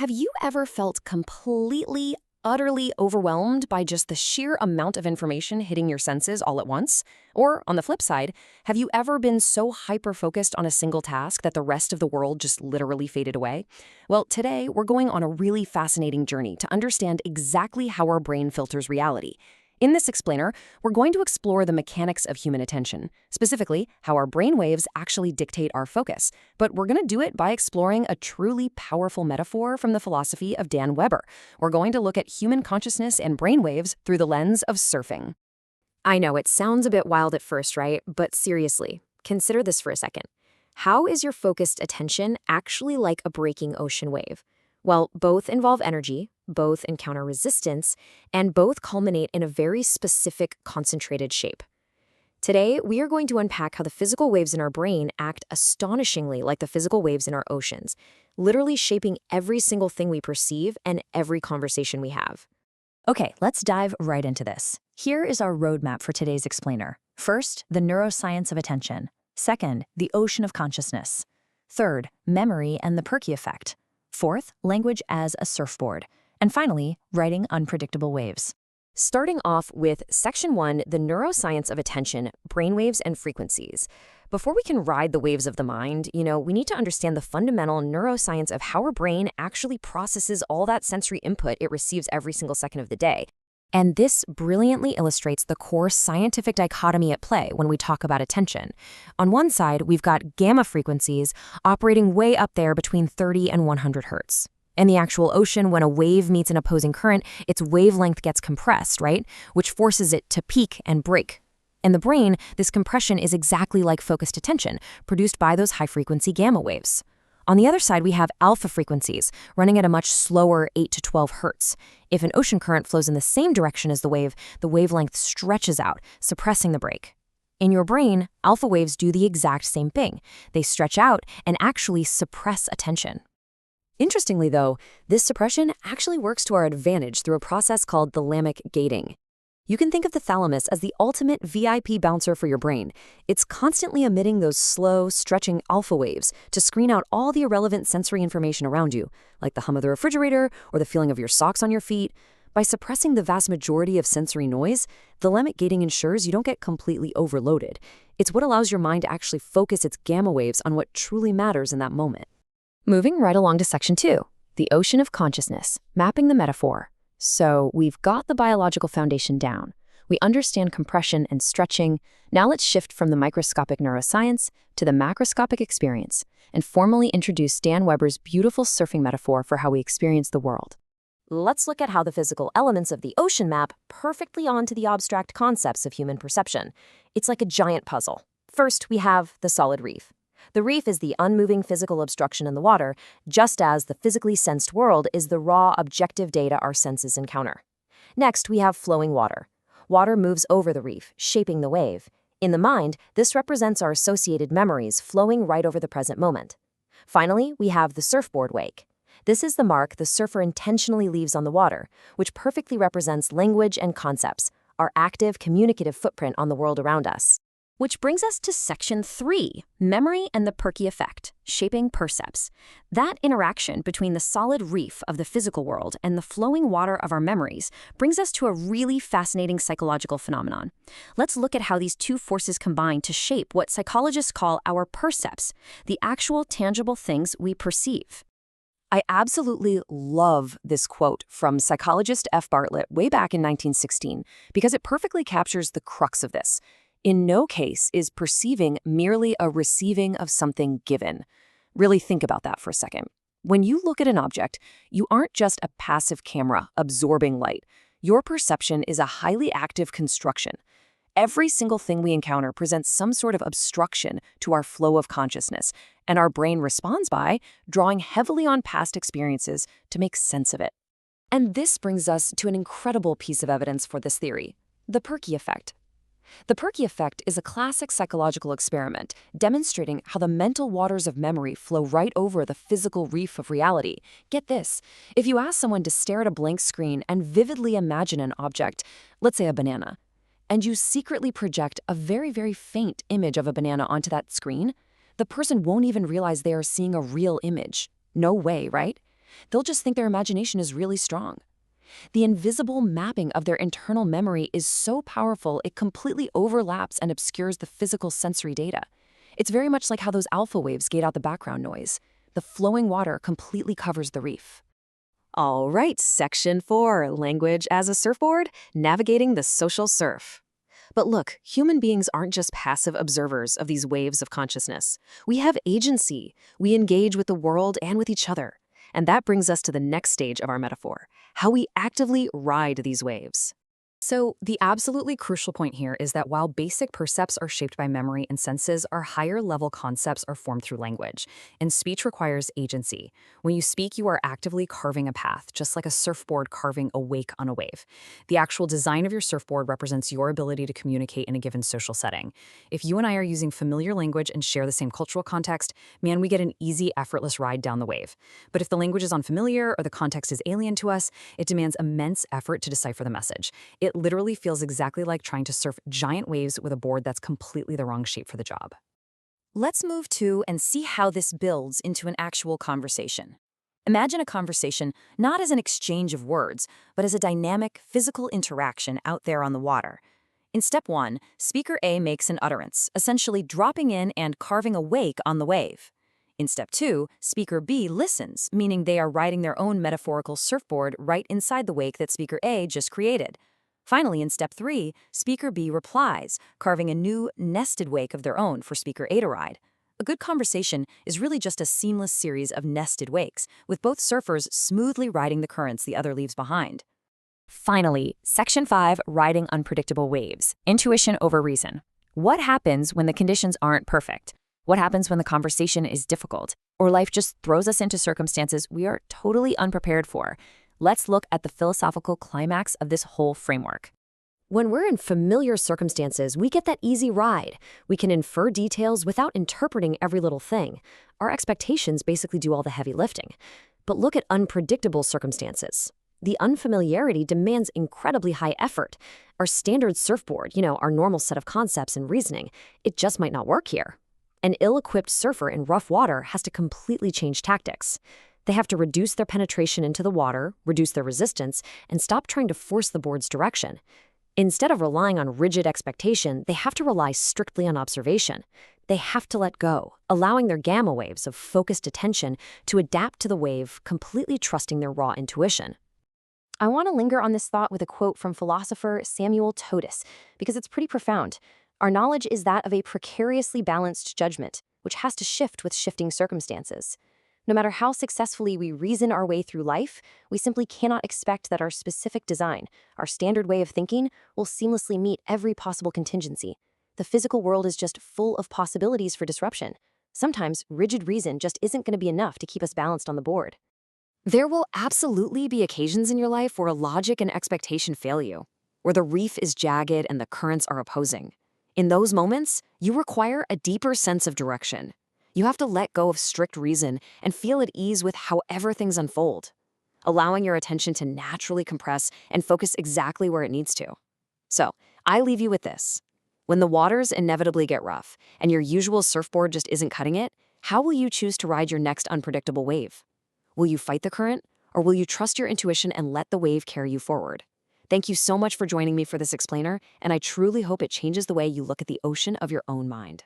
Have you ever felt completely, utterly overwhelmed by just the sheer amount of information hitting your senses all at once? Or, on the flip side, have you ever been so hyper-focused on a single task that the rest of the world just literally faded away? Well, today we're going on a really fascinating journey to understand exactly how our brain filters reality. In this explainer, we're going to explore the mechanics of human attention, specifically how our brain waves actually dictate our focus. But we're going to do it by exploring a truly powerful metaphor from the philosophy of Dan Weber. We're going to look at human consciousness and brain waves through the lens of surfing. I know it sounds a bit wild at first, right? But seriously, consider this for a second. How is your focused attention actually like a breaking ocean wave? Well, both involve energy, both encounter resistance, and both culminate in a very specific, concentrated shape. Today, we are going to unpack how the physical waves in our brain act astonishingly like the physical waves in our oceans, literally shaping every single thing we perceive and every conversation we have. Okay, let's dive right into this. Here is our roadmap for today's explainer. First, the neuroscience of attention. Second, the ocean of consciousness. Third, memory and the Perky effect. Fourth, language as a surfboard. And finally, writing unpredictable waves. Starting off with Section 1, the neuroscience of attention, brainwaves and frequencies. Before we can ride the waves of the mind, we need to understand the fundamental neuroscience of how our brain actually processes all that sensory input it receives every single second of the day. And this brilliantly illustrates the core scientific dichotomy at play when we talk about attention. On one side, we've got gamma frequencies operating way up there between 30 and 100 hertz. In the actual ocean, when a wave meets an opposing current, its wavelength gets compressed, right? Which forces it to peak and break. In the brain, this compression is exactly like focused attention, produced by those high-frequency gamma waves. On the other side, we have alpha frequencies, running at a much slower 8 to 12 hertz. If an ocean current flows in the same direction as the wavelength stretches out, suppressing the break. In your brain, alpha waves do the exact same thing. They stretch out and actually suppress attention. Interestingly, though, this suppression actually works to our advantage through a process called thalamic gating. You can think of the thalamus as the ultimate VIP bouncer for your brain. It's constantly emitting those slow, stretching alpha waves to screen out all the irrelevant sensory information around you, like the hum of the refrigerator or the feeling of your socks on your feet. By suppressing the vast majority of sensory noise, thalamic gating ensures you don't get completely overloaded. It's what allows your mind to actually focus its gamma waves on what truly matters in that moment. Moving right along to Section 2, the ocean of consciousness, mapping the metaphor. So we've got the biological foundation down. We understand compression and stretching. Now let's shift from the microscopic neuroscience to the macroscopic experience and formally introduce Dan Weber's beautiful surfing metaphor for how we experience the world. Let's look at how the physical elements of the ocean map perfectly onto the abstract concepts of human perception. It's like a giant puzzle. First, we have the solid reef. The reef is the unmoving physical obstruction in the water, just as the physically sensed world is the raw, objective data our senses encounter. Next, we have flowing water. Water moves over the reef, shaping the wave. In the mind, this represents our associated memories flowing right over the present moment. Finally, we have the surfboard wake. This is the mark the surfer intentionally leaves on the water, which perfectly represents language and concepts, our active, communicative footprint on the world around us. Which brings us to Section 3, memory and the Perky effect, shaping percepts. That interaction between the solid reef of the physical world and the flowing water of our memories brings us to a really fascinating psychological phenomenon. Let's look at how these two forces combine to shape what psychologists call our percepts, the actual tangible things we perceive. I absolutely love this quote from psychologist F. Bartlett way back in 1916 because it perfectly captures the crux of this. In no case is perceiving merely a receiving of something given. Really think about that for a second. When you look at an object, you aren't just a passive camera absorbing light. Your perception is a highly active construction. Every single thing we encounter presents some sort of obstruction to our flow of consciousness, and our brain responds by drawing heavily on past experiences to make sense of it. And this brings us to an incredible piece of evidence for this theory, the Perky effect. The Perky effect is a classic psychological experiment demonstrating how the mental waters of memory flow right over the physical reef of reality. Get this, if you ask someone to stare at a blank screen and vividly imagine an object, let's say a banana, and you secretly project a very, very faint image of a banana onto that screen, the person won't even realize they are seeing a real image. No way, right? They'll just think their imagination is really strong. The invisible mapping of their internal memory is so powerful it completely overlaps and obscures the physical sensory data. It's very much like how those alpha waves gate out the background noise. The flowing water completely covers the reef. All right, Section 4, Language as a Surfboard, Navigating the Social Surf. But look, human beings aren't just passive observers of these waves of consciousness. We have agency. We engage with the world and with each other. And that brings us to the next stage of our metaphor, how we actively ride these waves. So, the absolutely crucial point here is that while basic percepts are shaped by memory and senses, our higher-level concepts are formed through language, and speech requires agency. When you speak, you are actively carving a path, just like a surfboard carving a wake on a wave. The actual design of your surfboard represents your ability to communicate in a given social setting. If you and I are using familiar language and share the same cultural context, man, we get an easy, effortless ride down the wave. But if the language is unfamiliar or the context is alien to us, it demands immense effort to decipher the message. It literally feels exactly like trying to surf giant waves with a board that's completely the wrong shape for the job. Let's move to and see how this builds into an actual conversation. Imagine a conversation not as an exchange of words, but as a dynamic, physical interaction out there on the water. In step 1, speaker A makes an utterance, essentially dropping in and carving a wake on the wave. In step 2, speaker B listens, meaning they are riding their own metaphorical surfboard right inside the wake that speaker A just created. Finally, in step 3, speaker B replies, carving a new, nested wake of their own for speaker A to ride. A good conversation is really just a seamless series of nested wakes, with both surfers smoothly riding the currents the other leaves behind. Finally, Section 5, Riding Unpredictable Waves, Intuition over Reason. What happens when the conditions aren't perfect? What happens when the conversation is difficult? Or life just throws us into circumstances we are totally unprepared for? Let's look at the philosophical climax of this whole framework. When we're in familiar circumstances, we get that easy ride. We can infer details without interpreting every little thing. Our expectations basically do all the heavy lifting. But look at unpredictable circumstances. The unfamiliarity demands incredibly high effort. Our standard surfboard, our normal set of concepts and reasoning, it just might not work here. An ill-equipped surfer in rough water has to completely change tactics. They have to reduce their penetration into the water, reduce their resistance, and stop trying to force the board's direction. Instead of relying on rigid expectation, they have to rely strictly on observation. They have to let go, allowing their gamma waves of focused attention to adapt to the wave, completely trusting their raw intuition. I want to linger on this thought with a quote from philosopher Samuel Totis, because it's pretty profound. Our knowledge is that of a precariously balanced judgment, which has to shift with shifting circumstances. No matter how successfully we reason our way through life, we simply cannot expect that our specific design, our standard way of thinking, will seamlessly meet every possible contingency. The physical world is just full of possibilities for disruption. Sometimes rigid reason just isn't going to be enough to keep us balanced on the board. There will absolutely be occasions in your life where logic and expectation fail you, where the reef is jagged and the currents are opposing. In those moments, you require a deeper sense of direction. You have to let go of strict reason and feel at ease with however things unfold, allowing your attention to naturally compress and focus exactly where it needs to. So, I leave you with this. When the waters inevitably get rough and your usual surfboard just isn't cutting it, how will you choose to ride your next unpredictable wave? Will you fight the current, or will you trust your intuition and let the wave carry you forward? Thank you so much for joining me for this explainer, and I truly hope it changes the way you look at the ocean of your own mind.